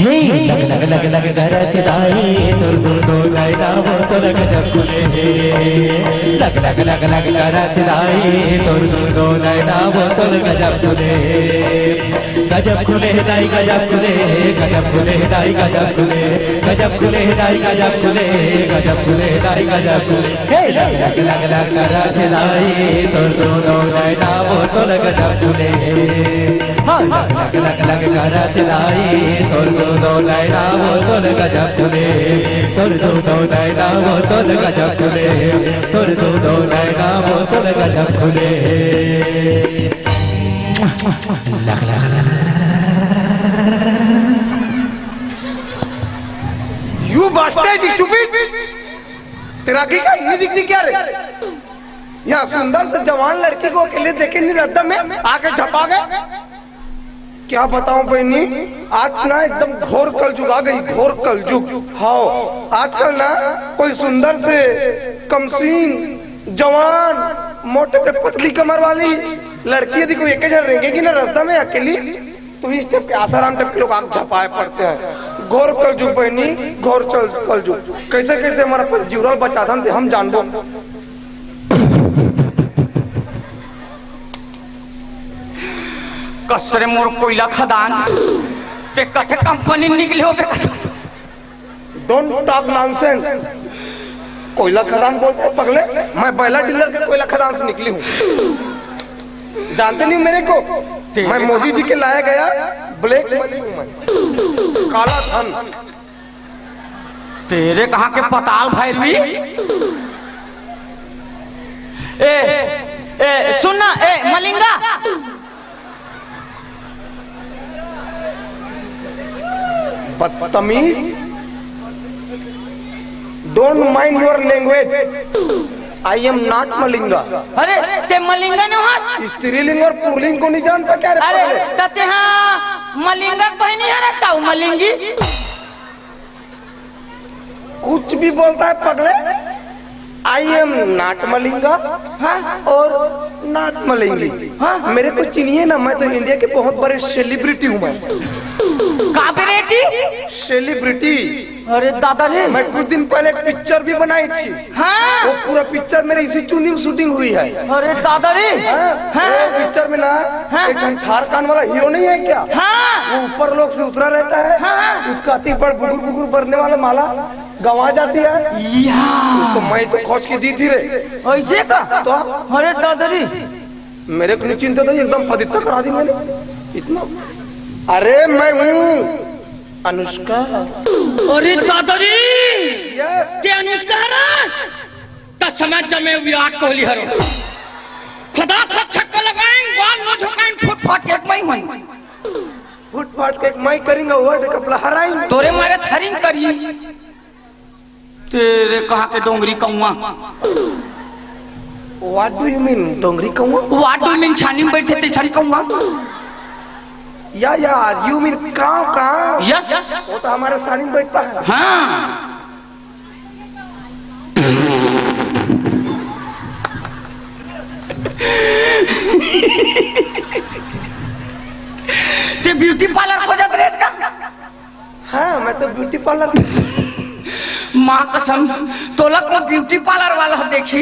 लग लग लग लग करत दाई तुर तुर दो लाइना वो तुर गजब खुले लग लग लग लग करत दाई तुर तुर दो लाइना वो तुर गजब खुले दाई गजब खुले दाई गजब खुले दाई गजब खुले दाई गजब खुले हे लग लग लग लग करत दाई तुर तुर दो लाइना वो तुर गजब खुले हाँ लग लग लग लग करत दाई तुर दो लाइना वो तुर गजब खुले तुर दो लाइना वो तुर गजब खुले तुर दो लाइना वो तुर गजब खुले लग लग यू बास्टेड स्टूपिड तेरा की का नहीं दिखती क्या रे यहाँ सुंदर से जवान लड़की को अकेले देखे नहीं रहता में आके झपा गए क्या बताऊं बहनी आज ना एकदम घोर कलयुग आ गई घोर कलयुग हाँ आजकल ना कोई सुंदर से कमसीन जवान मोटे पे पतली कमर वाली लड़की यदि कोई एक जन रहेंगे ना रास्ता में अकेली तो इस टाइप के आसाराम टाइप के लोग आग झपाए पड़ते हैं घोर कलयुग बहनी घोर कलयुग कैसे कैसे हमारा पर जीवरल बचाधन थे हम जानबो कसरे मोर कोयला खदान पे कथे कंपनी निकले हो बे डोंट टॉक नॉनसेंस कोयला खदान बोलते हैं पगले मैं बैला डीलर के कोयला खदान से निकली हूँ जानते नहीं मेरे को मैं मोदी जी के लाया गया ब्लैक मनी हूँ मैं काला धन तेरे कहाँ के पताल भैरवी ए सुनना ए मलिंगा बदतमीज don't mind your language I am not Malinga अरे ते मलिंगा ने वहाँ स्त्रीलिंग और पुल्लिंग को नहीं जानता क्या रे अरे तते हाँ मलिंगा बहनी है रस का मलिंगी कुछ भी बोलता है पगले आई एम नॉट मलिंगा और नॉट मलिंगी मेरे को चिनिए ना मैं तो इंडिया के बहुत बड़े सेलिब्रिटी हूँ मैं सेलिब्रिटी अरे दादा रे मैं कुछ दिन पहले एक पिक्चर भी बनाई थी हाँ? वो पूरा पिक्चर मेरे इसी चुंदी में शूटिंग हुई है अरे दादा रे वो पिक्चर में ना एक थार कान वाला हीरो नहीं है क्या वो ऊपर लोग से उतरा रहता है उसका अति बड़ बुगुर बुगुर भरने वाला माला गंवा जाती है उसको मैं तो खोज के दी थी रे ऐसे का तो अरे दादा रे मेरे को नहीं चिंता था एकदम पवित्र करा दी मैंने इतना अरे मैं हूँ अनुष्का अरे दादा रे ते अनुष्का हरस त समाज में विराट कोहली हरो खुदा खत छक्का लगाएं बाल न झुकाएं फुट फाट के मैं करेंगे वर्ल्ड कप लहराएंगे तोरे मारे थरिंग करी तेरे कहाँ के डोंगरी कौवा व्हाट डू यू मीन डोंगरी कौवा व्हाट डू यू मीन छानी में बैठे थे छड़ी कौवा या यू मीन काव यस वो तो हमारे साड़ी में बैठता है हाँ ते ब्यूटी पार्लर खोजत रहे इसका हाँ मैं तो ब्यूटी पार्लर माँ कसम तोलक में ब्यूटी पार्लर वाला देखी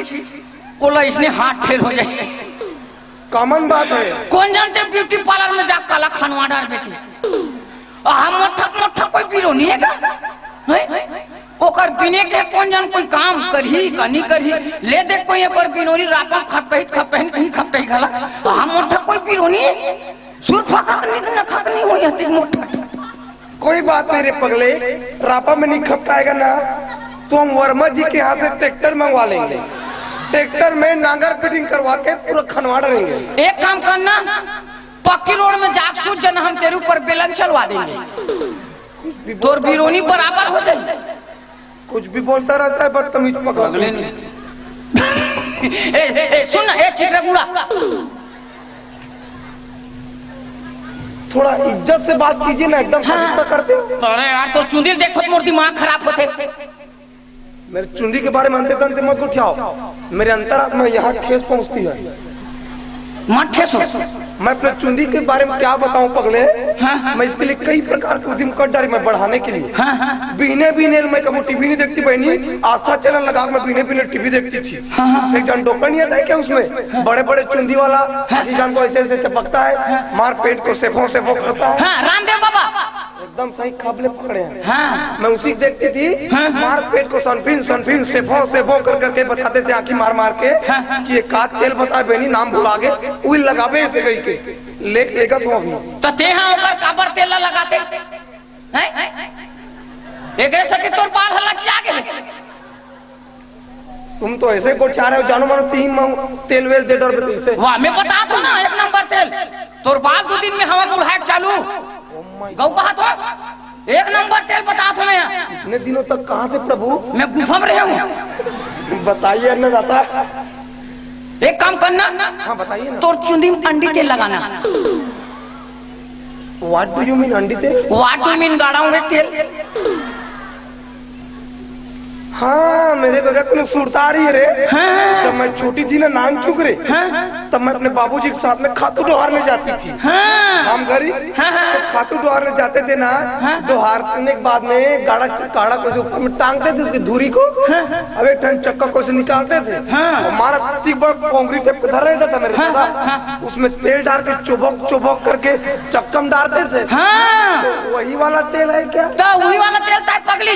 कोला इसने हाथ फेल हो जाए कॉमन बात है कौन जानते ब्यूटी पार्लर में जा काला खनवा डाल बेचे हम मोटा कोई बीरो नहीं है का ओकर बिने के कौन जान कोई काम करही कनी करही ले दे कोई एक बार बिनोरी रापा खपही गला हम मोटा कोई बीरो नहीं है सुर फका न खकनी हो जाती मोटा कोई बात नहीं रे पगले रापा में नहीं खपटाएगा ना तो हम वर्मा जी के यहाँ से ट्रैक्टर मंगवा लेंगे ट्रैक्टर में नांगर फिटिंग करवा के पूरा खनवा देंगे एक काम करना पक्की रोड में जाग सूझ जाना हम तेरे ऊपर बेलन चलवा देंगे तोर बिरोनी बराबर हो जाए कुछ भी बोलता रहता है बदतमीज पगले सुन ना चित्रगुड़ा थोड़ा इज्जत से बात कीजिए ना एकदम हाँ। करते हो अरे यार तो चुंदिल देखो मोर दिमाग खराब होते मेरे चुंदी के बारे में अंते कंते मत उठाओ, मेरे अंतरात्मा यहाँ ठेस पहुँचती है। मत ठेसो। मैं अपने चुंदी के बारे में क्या बताऊं पगले। हाँ। मैं इसके लिए कई प्रकार के उद्यम कर डाली मैं बढ़ाने के लिए। हाँ। बीने बीने मैं कभी टीवी नहीं देखती बहनी, आस्था चैनल लगा मैं बीने बीने टीवी देखती थी। हाँ। एक जन टोकन नहीं आता है क्या उसमें बड़े बड़े चुंदी वाला जान को ऐसे ऐसे चपकता है, मार पेट को सेफो सेफो करता है। हाँ, रामदेव बाबा एकदम सही खाबले पकड़े हैं। हाँ। मैं उसी देखती थी। हाँ। मार पेट को सनफिन सनफिन सेफो सेफो कर करके बताते थे आंखी मार मार के कि ये का तेल बता बहनी नाम भुला गए वही लगावे ऐसे गई के लेगा तो अभी तो तेहा ओकर काबर तेल लगाते हैं? एकरे से तोर बाल हलटिया गेले। तुम तो ऐसे गोछा रहे हो जानो मानो तीन तेल वेल दे डर बेटी से। वाह मैं बता तो ना एक नंबर तेल तोर बाल 2 दिन में हवा मुड़ाए चालू गौ कहा तो एक नंबर तेल बता तो मैं इतने दिनों तक कहाँ थे प्रभु? मैं गुफा में रहा हूँ। बताइए अन्नदाता। एक काम करना। हाँ बताइए ना। तोर चुंदी में अंडी तेल लगाना। What do you mean अंडी तेल? What do you mean गाड़ा हुए तेल? हाँ मेरे बगैर को सुरता रही है रे। हाँ। जब मैं छोटी थी ना नांग चुक रे हाँ। तब मैं अपने बाबूजी के साथ में खातू डोहारने जाती थी। हाँ। हम गरी हाँ। तो खातू डोहारने जाते थे ना। डोहारने के बाद में गाड़ा काड़ा को ऊपर में टांगते थे उसकी धुरी को। अब एक टन चक्का को से निकालते थे। हमारा तीक बड़ा पोंगरी टेप धर रहता था मेरे दादा, उसमें तेल डाल के चुबक चुबक करके चक्का में डालते थे। वही वाला तेल है क्या? तो वही वाला तेल था पगली।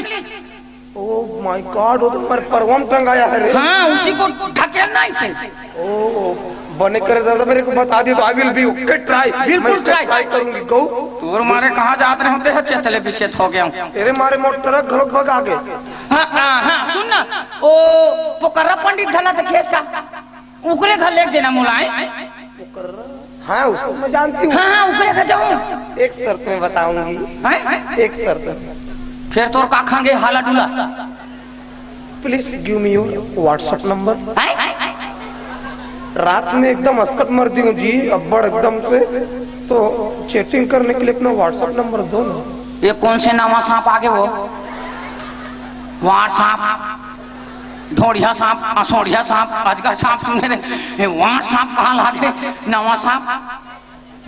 ओह माय गॉड, वो तो हमारे परवम टंगाया है रे। हाँ, उसी को ढकेलना इसे। ओह बने करे दादा मेरे को बता दियो तो I will be okay try. बिल्कुल ट्राई करूंगी। गो तोर मारे कहाँ जाते रहे होते हैं चेतले पीछे हो गया हूँ। तेरे मारे मोट ट्रक घरों भग आगे। हाँ हाँ हाँ सुन ना ओ पोकर्रा पंडित धला तो खेस का उकरे घर ले देना मुलाए। हाँ उसको मैं जानती हूँ। हाँ हाँ उकरे घर जाऊँ। एक शर्त में बताऊंगी। एक शर्त। फिर तोर का खांगे हाला डुला। Please give me your WhatsApp number. रात में एकदम अस्कट मरती हूँ जी अब्बड़ एकदम से, तो चैटिंग करने के लिए अपना व्हाट्सएप नंबर दो ना। ये कौन से नामा सांप आगे वो वहाँ सांप ढोड़िया सांप असोड़िया सांप अजगर सांप सुने रहे वहाँ सांप कहाँ लागे नवा सांप।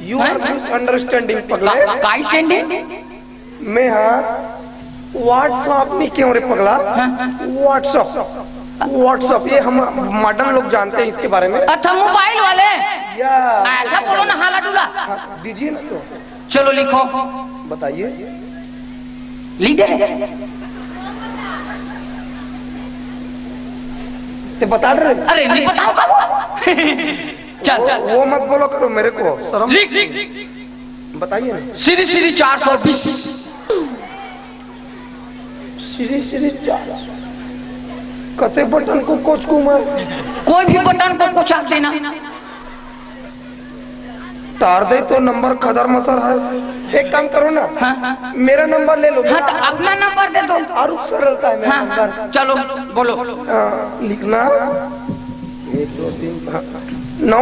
यू आर मिसअंडरस्टैंडिंग पगला। का स्टैंडिंग मैं हाँ व्हाट्सएप नहीं क्यों रे पगला। व्हाट्सएप ये हम मॉडर्न लोग जानते हैं इसके बारे में। अच्छा मोबाइल वाले या ऐसा बोलो ना हाला डुला। दीजिए ना तो। चलो लिखो। बताइए। लीडर ते बता रहे। अरे नहीं बताओ का वो। चल चल वो मत बोलो करो मेरे को शर्म। लिख बताइए ना। श्री श्री 420 श्री श्री 400 कते बटन को कोच को मैं कोई भी बटन को कोचा देना। तार दे तो नंबर खदर मसर है। एक काम करो ना। हाँ। मेरा नंबर ले लो। हाँ तो अपना नंबर दे दो। और सरलता है मेरा हाँ। नंबर। चलो बोलो। लिखना 1 2 3 9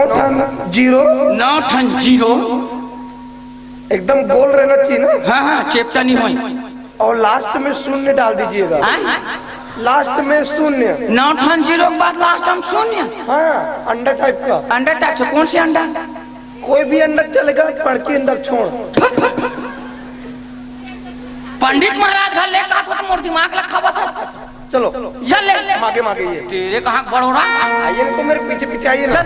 9 एकदम गोल रहना चाहिए ना। हाँ हाँ चेपटा नहीं हुई। और लास्ट में शून्य डाल दीजिएगा। लास्ट में शून्य। 9 0 के बाद लास्ट हम शून्य। हाँ अंडा टाइप का। अंडा टाइप से कौन सी अंडा? कोई भी अंडा चलेगा पड़की अंडा छोड़। पंडित महाराज घर ले का तो मोर दिमाग लखा हुआ था। चलो चल ले मागे मागे ये तेरे कहाँ बड़ोरा आइए तो मेरे पीछे पीछे आइए ना।